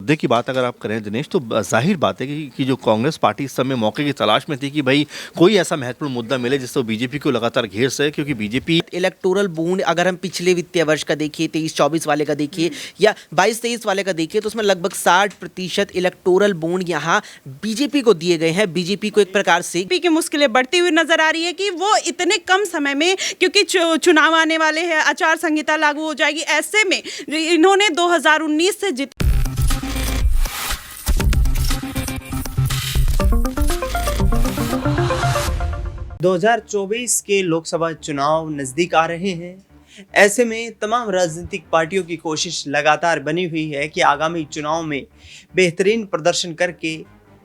मुद्दे की बात अगर आप करें दिनेश, तो जाहिर बात है कि जो कांग्रेस पार्टी इस समय मौके की तलाश में थी कि भाई कोई ऐसा महत्वपूर्ण मुद्दा मिले जिससे वो बीजेपी को लगातार घेर सके, क्योंकि बीजेपी इलेक्टोरल बॉन्ड अगर हम पिछले वित्तीय वर्ष का देखिए 23-24 वाले का देखिए या 22-23 वाले का देखिए, तो उसमें लगभग 60% इलेक्टोरल बॉन्ड यहाँ बीजेपी को दिए गए हैं। बीजेपी को एक प्रकार से बीजेपी की मुश्किलें बढ़ती हुई नजर आ रही है कि वो इतने कम समय में, क्योंकि चुनाव आने वाले हैं, आचार संहिता लागू हो जाएगी, ऐसे में इन्होंने 2019 से 2024 के लोकसभा चुनाव नज़दीक आ रहे हैं। ऐसे में तमाम राजनीतिक पार्टियों की कोशिश लगातार बनी हुई है कि आगामी चुनाव में बेहतरीन प्रदर्शन करके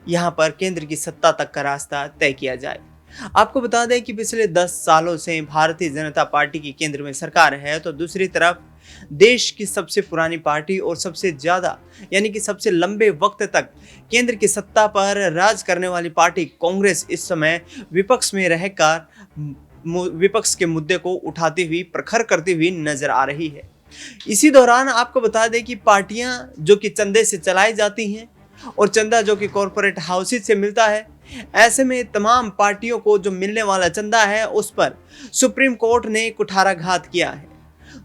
यहां पर केंद्र की सत्ता तक का रास्ता तय किया जाए। आपको बता दें कि पिछले 10 सालों से भारतीय जनता पार्टी की केंद्र में सरकार है, तो दूसरी तरफ देश की सबसे पुरानी पार्टी और सबसे ज़्यादा यानी कि सबसे लंबे वक्त तक केंद्र की सत्ता पर राज करने वाली पार्टी कांग्रेस इस समय विपक्ष में रहकर विपक्ष के मुद्दे को उठाती हुई, प्रखर करती हुई नजर आ रही है। इसी दौरान आपको बता दें कि पार्टियां जो कि चंदे से चलाई जाती हैं और चंदा जो कि कॉरपोरेट हाउसेज से मिलता है, ऐसे में तमाम पार्टियों को जो मिलने वाला चंदा है उस पर सुप्रीम कोर्ट ने कुठाराघात किया है।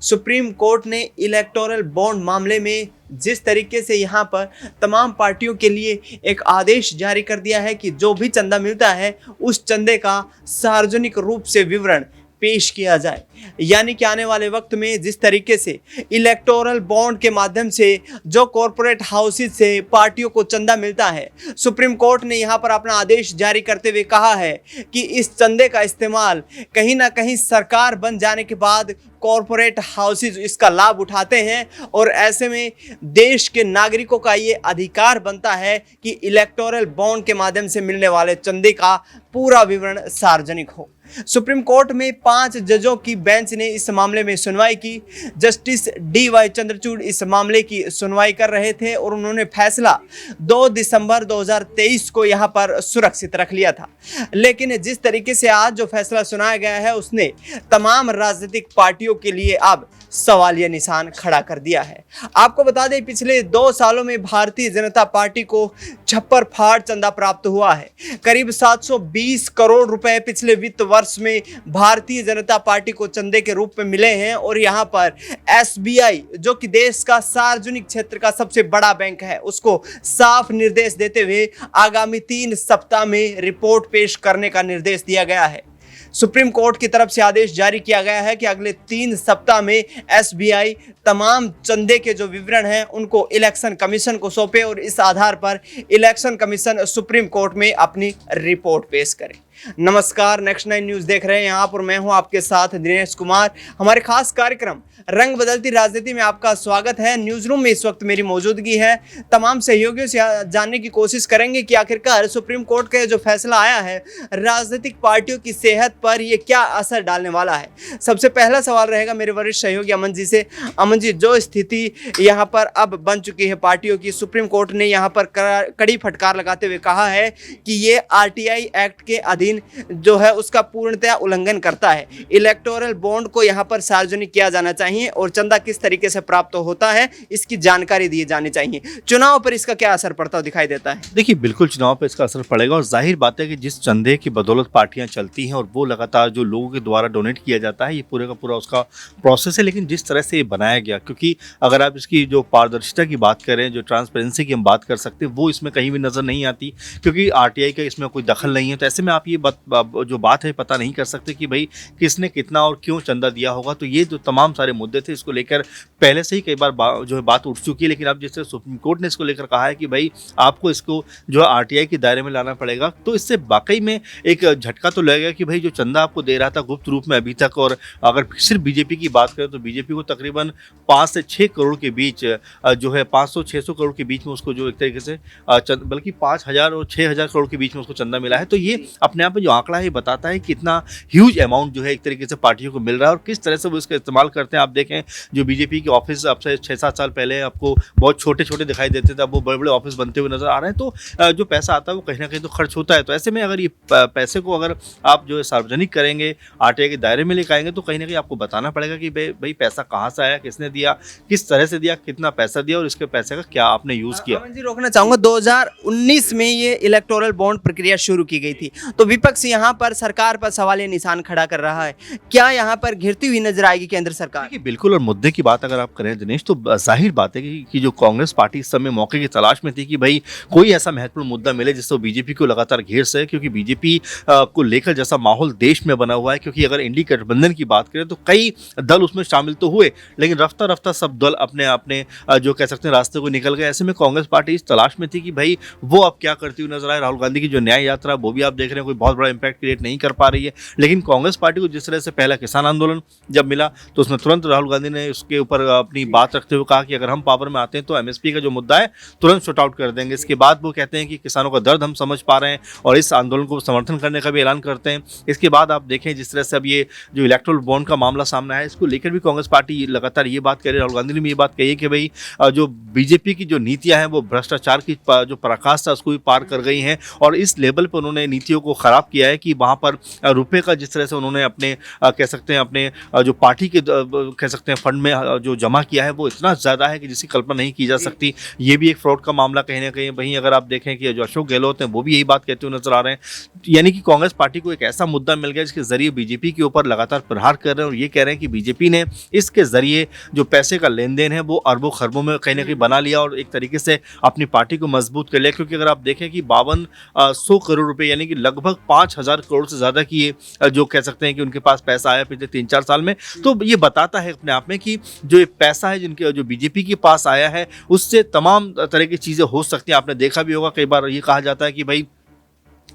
सुप्रीम कोर्ट ने इलेक्टोरल बॉन्ड मामले में जिस तरीके से यहाँ पर तमाम पार्टियों के लिए एक आदेश जारी कर दिया है कि जो भी चंदा मिलता है उस चंदे का सार्वजनिक रूप से विवरण पेश किया जाए, यानी कि आने वाले वक्त में जिस तरीके से इलेक्टोरल बॉन्ड के माध्यम से जो कॉरपोरेट हाउसेज से पार्टियों को चंदा मिलता है, सुप्रीम कोर्ट ने यहाँ पर अपना आदेश जारी करते हुए कहा है कि इस चंदे का इस्तेमाल कहीं ना कहीं सरकार बन जाने के बाद कॉरपोरेट हाउसेज इसका लाभ उठाते हैं और ऐसे में देश के नागरिकों का ये अधिकार बनता है कि इलेक्टोरल बॉन्ड के माध्यम से मिलने वाले चंदे का पूरा विवरण सार्वजनिक हो। सुप्रीम कोर्ट में 5 जजों की बेंच ने इस मामले में सुनवाई की। जस्टिस DY चंद्रचूड़ इस मामले की सुनवाई कर रहे थे और उन्होंने फैसला 2 दिसंबर 2023 को यहां पर सुरक्षित रख लिया था। लेकिन जिस तरीके से आज जो फैसला सुनाया गया है उसने तमाम राजनीतिक पार्टियों के लिए अब सवालिया निशान खड़ा कर दिया है। आपको बता दें पिछले 2 सालों में भारतीय जनता पार्टी को छप्पर फाड़ चंदा प्राप्त हुआ है। करीब 720 करोड़ रुपए पिछले वित्त वर्ष में भारतीय जनता पार्टी को चंदे के रूप में मिले हैं और यहां पर SBI जो कि देश का सार्वजनिक क्षेत्र का सबसे बड़ा बैंक है, उसको साफ निर्देश देते हुए आगामी 3 सप्ताह में रिपोर्ट पेश करने का निर्देश दिया गया है। सुप्रीम कोर्ट की तरफ से आदेश जारी किया गया है कि अगले 3 सप्ताह में SBI तमाम चंदे के जो विवरण हैं उनको इलेक्शन कमीशन को सौंपे और इस आधार पर इलेक्शन कमीशन सुप्रीम कोर्ट में अपनी रिपोर्ट पेश करे। नमस्कार, नेक्स्ट 9 न्यूज़ देख रहे हैं यहाँ पर मैं हूँ आपके साथ दिनेश कुमार। हमारे खास कार्यक्रम रंग बदलती राजनीति में आपका स्वागत है। न्यूज़ रूम में इस वक्त मेरी मौजूदगी है। तमाम सहयोगियों से जानने की कोशिश करेंगे कि आखिरकार सुप्रीम कोर्ट का जो फैसला आया है राजनीतिक पार्टियों की सेहत पर ये क्या असर डालने वाला है। सबसे पहला सवाल रहेगा मेरे वरिष्ठ सहयोगी अमन जी से। अमन जी, जो स्थिति यहाँ पर अब बन चुकी है पार्टियों की, सुप्रीम कोर्ट ने यहाँ पर कड़ी फटकार लगाते हुए कहा है कि ये RTI एक्ट के अधीन जो है उसका पूर्णतया उल्लंघन करता है। इलेक्टोरल बॉन्ड को यहाँ पर सार्वजनिक किया जाना चाहिए और चंदा किस तरीके से प्राप्त होता है इसकी जानकारी दी जानी चाहिए। चुनाव पर इसका क्या असर पड़ता हुआ दिखाई देता है? देखिए, बिल्कुल चुनाव पर इसका असर पड़ेगा और जाहिर बात है कि जिस चंदे की बदौलत पार्टियां चलती हैं और वो लगातार जो लोगों के द्वारा डोनेट किया जाता है, ये पूरे का पूरा उसका प्रोसेस है। लेकिन जिस तरह से ये बनाया गया, क्योंकि अगर आप इसकी जो पारदर्शिता की बात करें, जो ट्रांसपेरेंसी की हम बात कर सकते हैं, वो इसमें कहीं भी नजर नहीं आती, क्योंकि RTI का इसमें कोई दखल नहीं है। तो ऐसे में आप ये जो बात है पता नहीं कर सकते कि भाई किसने कितना और क्यों चंदा दिया होगा। तो ये जो तमाम सारे मुद्दे थे इसको लेकर पहले से ही कई बार जो है बात उठ चुकी है। लेकिन अब जैसे सुप्रीम कोर्ट ने इसको लेकर कहा है कि भाई आपको इसको जो है RTI के दायरे में लाना पड़ेगा, तो इससे वाकई में एक झटका तो लगेगा कि भाई जो चंदा आपको दे रहा था गुप्त रूप में अभी तक, और अगर सिर्फ बीजेपी की बात करें तो बीजेपी को तकरीबन 5 से 6 करोड़ के बीच जो है 500-600 करोड़ के बीच में उसको जो एक तरीके से बल्कि 5,000 और 6,000 करोड़ के बीच में उसको चंदा मिला है। तो ये अपने अपने आप में जो आंकड़ा है ये बताता है कि कितना ह्यूज अमाउंट जो है एक तरीके से पार्टियों को मिल रहा है और किस तरह से वो इसका इस्तेमाल करते हैं। आप देखें जो बीजेपी के ऑफिस अब से 6-7 साल पहले आपको बहुत छोटे छोटे दिखाई देते थे, अब वो बड़े बड़े ऑफिस बनते हुए नजर आ रहे हैं। तो जो पैसा आता है वो कहीं ना कहीं तो खर्च होता है। तो ऐसे में अगर ये पैसे को अगर आप जो है सार्वजनिक करेंगे, आरटीआई के दायरे में लेकर आएंगे, तो कहीं ना कहीं आपको बताना पड़ेगा कि भाई पैसा कहाँ से आया, किसने दिया, किस तरह से दिया, कितना पैसा दिया और इसके पैसे का क्या आपने यूज किया। अमन जी, रोकना चाहूंगा, 2019 में ये इलेक्टोरल बॉन्ड प्रक्रिया शुरू की गई थी, तो विपक्ष यहाँ पर सरकार पर सवालिया निशान खड़ा कर रहा है। क्या यहाँ पर घिरती हुई नजर आएगी केंद्र सरकार? देखिए बिल्कुल, और मुद्दे की बात अगर आप करें दिनेश, तो जाहिर बात है कि जो कांग्रेस पार्टी इस समय मौके की तलाश में थी कि भाई कोई ऐसा महत्वपूर्ण मुद्दा मिले जिससे बीजेपी को लगातार घेर सके, क्योंकि बीजेपी को लेकर जैसा माहौल देश में बना हुआ है। क्योंकि अगर इंडी गठबंधन की बात करें तो कई दल उसमें शामिल तो हुए, लेकिन रफ्ता रफ्ता सब दल अपने अपने जो कह सकते हैं रास्ते को निकल गए। ऐसे में कांग्रेस पार्टी इस तलाश में थी कि भाई वो अब क्या करती हुई नजर आए। राहुल गांधी की जो न्याय यात्रा वो भी आप देख रहे हैं कोई बहुत बड़ा इंपैक्ट क्रिएट नहीं कर पा रही है। लेकिन कांग्रेस पार्टी को जिस तरह से पहला किसान आंदोलन जब मिला तो उसमें तुरंत राहुल गांधी ने उसके ऊपर अपनी बात रखते हुए कहा कि अगर हम पावर में आते हैं तो एमएसपी का जो मुद्दा है तुरंत शॉर्ट आउट कर देंगे। इसके बाद वो कहते हैं कि किसानों का दर्द हम समझ पा रहे हैं और इस आंदोलन को समर्थन करने का भी ऐलान करते हैं। इसके बाद आप देखें जिस तरह से अब ये जो इलेक्टोरल बॉन्ड का मामला सामने आया, इसको लेकर भी कांग्रेस पार्टी लगातार ये बात कह रही है। राहुल गांधी ने भी ये बात कही है कि भाई जो बीजेपी की जो नीतियां हैं वो भ्रष्टाचार की जो पराकाष्ठा उसको भी पार कर गई हैं और इस लेवल पर उन्होंने नीतियों को खराब किया है कि वहाँ पर रुपए का जिस तरह से उन्होंने अपने कह सकते हैं अपने जो पार्टी के कह सकते हैं फंड में जो जमा किया है वो इतना ज़्यादा है कि जिसकी कल्पना नहीं की जा सकती। ये भी एक फ्रॉड का मामला कहीं ना कहीं। वहीं अगर आप देखें कि जो अशोक गहलोत हैं वो भी यही बात कहते हुए नजर आ रहे हैं। यानी कि कांग्रेस पार्टी को एक ऐसा मुद्दा मिल गया जिसके जरिए बीजेपी के ऊपर लगातार प्रहार कर रहे हैं और ये कह रहे हैं कि बीजेपी ने इसके जरिए जो पैसे का लेन देन है वो अरबों खरबों में कहीं ना कहीं बना लिया और एक तरीके से अपनी पार्टी को मजबूत कर लिया। क्योंकि अगर आप देखें कि 5200 करोड़ रुपए यानी कि लगभग 5000 करोड़ से ज़्यादा की ये जो कह सकते हैं कि उनके पास पैसा आया पिछले 3-4 साल में, तो ये बताता है अपने आप में कि जो ये पैसा है जिनके जो बीजेपी के पास आया है उससे तमाम तरह की चीज़ें हो सकती हैं। आपने देखा भी होगा कई बार ये कहा जाता है कि भाई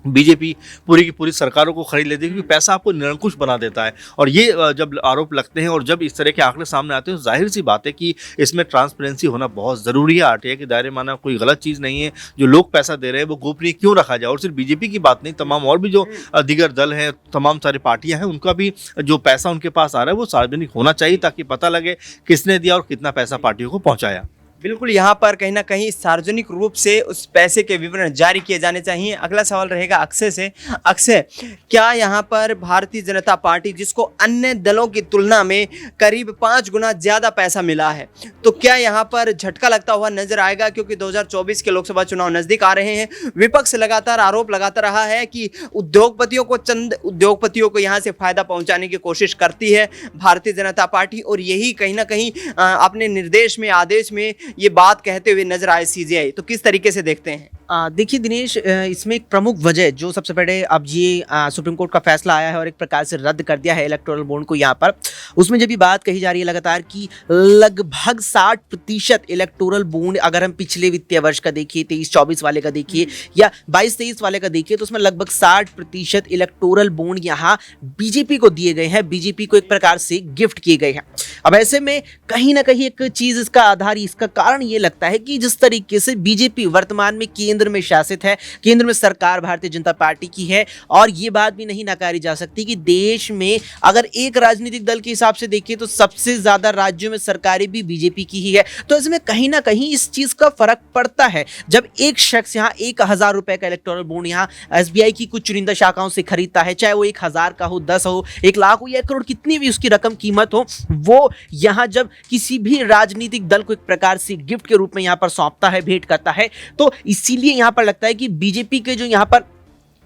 बीजेपी पूरी की पूरी सरकारों को खरीद लेती है क्योंकि पैसा आपको निरंकुश बना देता है। और ये जब आरोप लगते हैं और जब इस तरह के आंकड़े सामने आते हैं तो जाहिर सी बात है कि इसमें ट्रांसपेरेंसी होना बहुत ज़रूरी है। आरटीआई के दायरे में आना कोई गलत चीज़ नहीं है। जो लोग पैसा दे रहे हैं वो गोपनीय क्यों रखा जाए। और सिर्फ बीजेपी की बात नहीं, तमाम और भी जो दीगर दल हैं, तमाम सारी पार्टियां हैं, उनका भी जो पैसा उनके पास आ रहा है वो सार्वजनिक होना चाहिए ताकि पता लगे किसने दिया और कितना पैसा पार्टियों को पहुँचाया। बिल्कुल, यहाँ पर कहीं ना कहीं सार्वजनिक रूप से उस पैसे के विवरण जारी किए जाने चाहिए। अगला सवाल रहेगा अक्षय से। अक्षय, क्या यहाँ पर भारतीय जनता पार्टी जिसको अन्य दलों की तुलना में करीब 5 गुना ज़्यादा पैसा मिला है, तो क्या यहाँ पर झटका लगता हुआ नजर आएगा? क्योंकि 2024 के लोकसभा चुनाव नज़दीक आ रहे हैं। विपक्ष लगातार आरोप लगाता रहा है कि उद्योगपतियों को यहाँ से फ़ायदा पहुँचाने की कोशिश करती है भारतीय जनता पार्टी, और यही कहीं ना कहीं अपने निर्देश में, आदेश में ये बात कहते हुए नजर आए सीजेआई। तो किस तरीके से देखते हैं? देखिए दिनेश, इसमें एक प्रमुख वजह जो सबसे पहले अब ये सुप्रीम कोर्ट का फैसला आया है और एक प्रकार से रद्द कर दिया है इलेक्टोरल बॉन्ड को यहाँ पर, उसमें जब ये बात कही जा रही है लगातार कि लगभग 60% इलेक्टोरल बॉन्ड, अगर हम पिछले वित्तीय वर्ष का देखिए 23-24 वाले का देखिए या 22-23 वाले का देखिए, तो उसमें लगभग 60% इलेक्टोरल बॉन्ड यहाँ बीजेपी को दिए गए हैं, बीजेपी को एक प्रकार से गिफ्ट किए गए हैं। अब ऐसे में कहीं ना कहीं एक चीज़ इसका आधार, इसका कारण ये लगता है कि जिस तरीके से बीजेपी वर्तमान में केंद्र में शासित है, केंद्र में सरकार भारतीय जनता पार्टी की है, और ये बात भी नहीं नकारी जा सकती कि देश में अगर एक राजनीतिक दल के हिसाब से देखिए तो सबसे ज्यादा राज्यों में सरकारें भी बीजेपी की ही है। तो इसमें कहीं ना कहीं इस चीज का फर्क पड़ता है जब एक शख्स यहाँ 1000 रुपए का इलेक्टोरल बॉन्ड यहाँ एसबीआई की कुछ चुनिंदा शाखाओं से खरीदता है, चाहे वो 1000 का हो, 10 हो, 1 लाख हो या 1 करोड़, कितनी भी उसकी रकम कीमत हो, वो यहाँ जब किसी भी राजनीतिक दल को एक प्रकार से गिफ्ट के रूप में यहाँ पर सौंपता है, भेंट करता है, तो इसीलिए यहाँ पर लगता है कि बीजेपी के जो यहाँ पर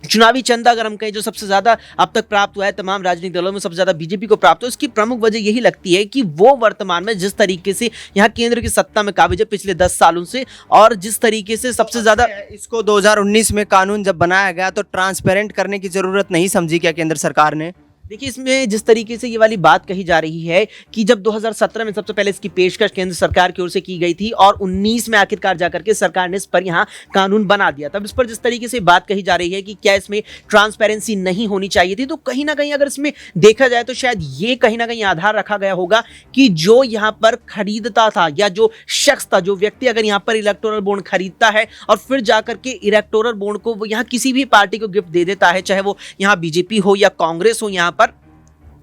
चुनावी चंदा, अगर हम कहें, जो सबसे ज्यादा अब तक प्राप्त हुआ है तमाम राजनीतिक दलों में, सबसे ज्यादा बीजेपी को प्राप्त हो, इसकी प्रमुख वजह यही लगती है कि वो वर्तमान में जिस तरीके से यहाँ केंद्र की सत्ता में काबिज है पिछले 10 सालों से, और जिस तरीके से सबसे ज्यादा इसको 2019 में कानून जब बनाया गया तो ट्रांसपेरेंट करने की जरूरत नहीं समझी क्या केंद्र सरकार ने? देखिए, इसमें जिस तरीके से ये वाली बात कही जा रही है कि जब 2017 में सबसे पहले इसकी पेशकश केंद्र सरकार की ओर से की गई थी और 19 में आखिरकार जाकर के सरकार ने इस पर यहाँ कानून बना दिया, तब इस पर जिस तरीके से बात कही जा रही है कि क्या इसमें ट्रांसपेरेंसी नहीं होनी चाहिए थी, तो कहीं ना कहीं अगर इसमें देखा जाए तो शायद ये कहीं ना कहीं आधार रखा गया होगा कि जो यहाँ पर खरीदता था या जो शख्स था, जो व्यक्ति अगर यहाँ पर इलेक्टोरल बॉन्ड खरीदता है और फिर जाकर के इलेक्टोरल बॉन्ड को वो यहाँ किसी भी पार्टी को गिफ्ट दे देता है, चाहे वो यहाँ बीजेपी हो या कांग्रेस हो, यहाँ पर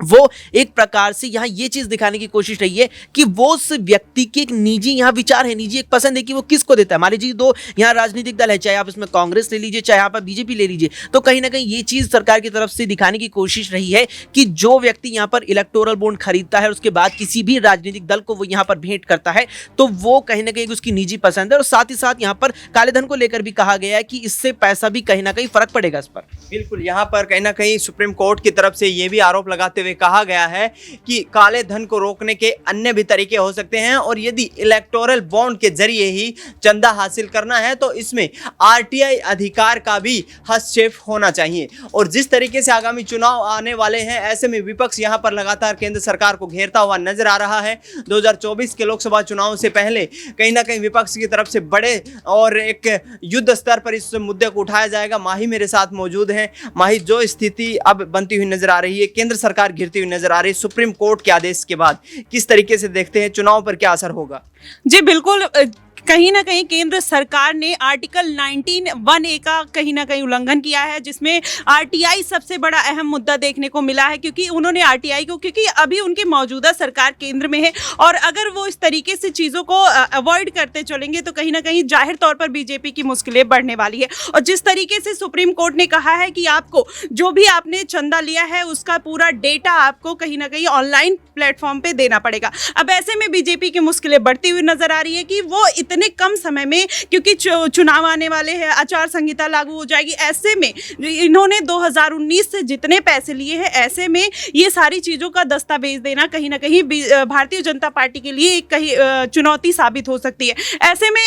वो एक प्रकार से यहाँ ये चीज दिखाने की कोशिश रही है कि वो उस व्यक्ति के एक निजी यहाँ विचार है, निजी एक पसंद है कि वो किसको देता है। मान लीजिए दो यहाँ राजनीतिक दल है, चाहे आप इसमें कांग्रेस ले लीजिए, चाहे आप बीजेपी ले लीजिए, तो कहीं ना कहीं ये चीज सरकार की तरफ से दिखाने की कोशिश रही है कि जो व्यक्ति यहाँ पर इलेक्टोरल बॉन्ड खरीदता है, उसके बाद किसी भी राजनीतिक दल को वो यहाँ पर भेंट करता है, तो वो कहीं ना कहीं उसकी निजी पसंद है। और साथ ही साथ यहाँ पर काले धन को लेकर भी कहा गया है कि इससे पैसा भी कहीं ना कहीं फर्क पड़ेगा इस पर। बिल्कुल, यहाँ पर कहीं ना कहीं सुप्रीम कोर्ट की तरफ से ये भी आरोप लगाते हुए कहा गया है कि काले धन को रोकने के अन्य भी तरीके हो सकते हैं और यदि इलेक्टोरल बॉन्ड के जरिए ही चंदा हासिल करना है तो इसमें आरटीआई अधिकार का भी हस्तक्षेप होना चाहिए। और जिस तरीके से आगामी चुनाव आने वाले हैं, ऐसे में विपक्ष यहाँ पर लगातार केंद्र सरकार को घेरता हुआ नजर आ रहा है। 2024 के लोकसभा चुनाव से पहले कहीं ना कहीं विपक्ष की तरफ से बड़े और एक युद्ध स्तर पर इस मुद्दे को उठाया जाएगा। माही मेरे साथ मौजूद हैं। माही, जो स्थिति अब बनती हुई नजर आ रही है, केंद्र सरकार घिरती हुई नजर आ रही है, सुप्रीम कोर्ट के आदेश के बाद किस तरीके से देखते हैं, चुनाव पर क्या असर होगा? जी बिल्कुल, कहीं ना कहीं केंद्र सरकार ने आर्टिकल 19(1)(a) का कहीं ना कहीं उल्लंघन किया है, जिसमें आरटीआई सबसे बड़ा अहम मुद्दा देखने को मिला है, क्योंकि उन्होंने आरटीआई को, क्योंकि अभी उनकी मौजूदा सरकार केंद्र में है और अगर वो इस तरीके से चीज़ों को अवॉइड करते चलेंगे तो कहीं ना कहीं जाहिर तौर पर बीजेपी की मुश्किलें बढ़ने वाली है। और जिस तरीके से सुप्रीम कोर्ट ने कहा है कि आपको जो भी आपने चंदा लिया है उसका पूरा डेटा आपको कहीं ना कहीं ऑनलाइन प्लेटफॉर्म पे देना पड़ेगा। अब ऐसे में बीजेपी की मुश्किलें बढ़ती हुई नजर आ रही है कि वो इतने कम समय में, क्योंकि चुनाव आने वाले हैं, आचार संहिता लागू हो जाएगी, ऐसे में इन्होंने 2019 से जितने पैसे लिए हैं, ऐसे में ये सारी चीज़ों का दस्तावेज देना कहीं ना कहीं भारतीय जनता पार्टी के लिए एक कहीं चुनौती साबित हो सकती है। ऐसे में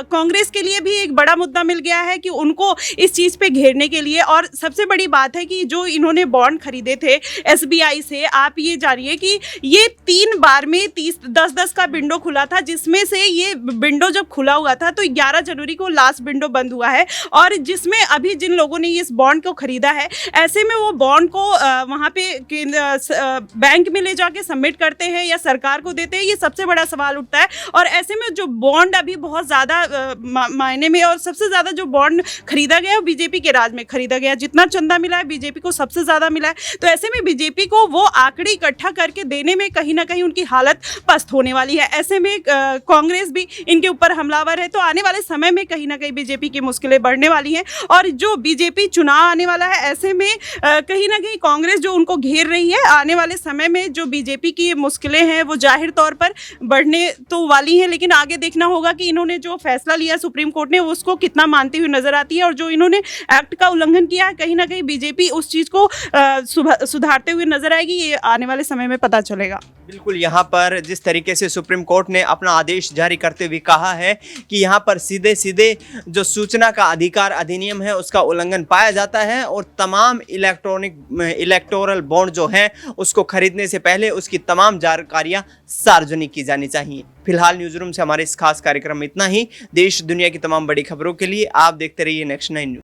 कांग्रेस के लिए भी एक बड़ा मुद्दा मिल गया है कि उनको इस चीज़ पे घेरने के लिए, और सबसे बड़ी बात है कि जो इन्होंने बॉन्ड खरीदे थे एसबीआई से, आप ये जानिए कि ये 3 बार में 10-10 का विंडो खुला था, जिसमें से ये विंडो जब खुला हुआ था तो 11 जनवरी को लास्ट विंडो बंद हुआ है। और जिसमें अभी जिन लोगों ने इस बॉन्ड को खरीदा है, ऐसे में वो बॉन्ड को वहाँ पे बैंक में ले जाके सबमिट करते हैं या सरकार को देते हैं, ये सबसे बड़ा सवाल उठता है। और ऐसे में जो बॉन्ड अभी बहुत ज़्यादा मायने में, और सबसे ज़्यादा जो बॉन्ड खरीदा गया वो बीजेपी के राज में खरीदा गया, जितना चंदा मिला है बीजेपी को सबसे ज़्यादा मिला है। तो ऐसे में बीजेपी को वो आंकड़े इकट्ठा करके देने में कहीं ना कहीं उनकी हालत पस्त होने वाली है। ऐसे में कांग्रेस भी इनके ऊपर हमलावर है, तो आने वाले समय में कहीं ना कहीं बीजेपी की मुश्किलें बढ़ने वाली हैं। और जो बीजेपी चुनाव आने वाला है, ऐसे में कहीं ना कहीं कांग्रेस जो उनको घेर रही है, आने वाले समय में जो बीजेपी की मुश्किलें हैं वो जाहिर तौर पर बढ़ने तो वाली हैं, लेकिन आगे देखना होगा कि इन्होंने जो फैसला लिया सुप्रीम कोर्ट ने उसको कितना मानती हुई नजर आती है। और जो इन्होंने एक्ट का उल्लंघन किया है, कहीं ना कहीं बीजेपी उस चीज़ को सुधारते हुए नजर आएगी, ये आने वाले समय में पता चलेगा। बिल्कुल, यहाँ पर जिस तरीके से सुप्रीम कोर्ट ने अपना आदेश जारी करते हुए कहा है कि यहाँ पर सीधे सीधे जो सूचना का अधिकार अधिनियम है उसका उल्लंघन पाया जाता है और तमाम इलेक्टोरल बॉन्ड जो हैं उसको खरीदने से पहले उसकी तमाम जानकारियाँ सार्वजनिक की जानी चाहिए। फिलहाल न्यूज़ रूम से हमारे इस खास कार्यक्रम में इतना ही। देश दुनिया की तमाम बड़ी खबरों के लिए आप देखते रहिए नेक्स्ट 9 न्यूज़।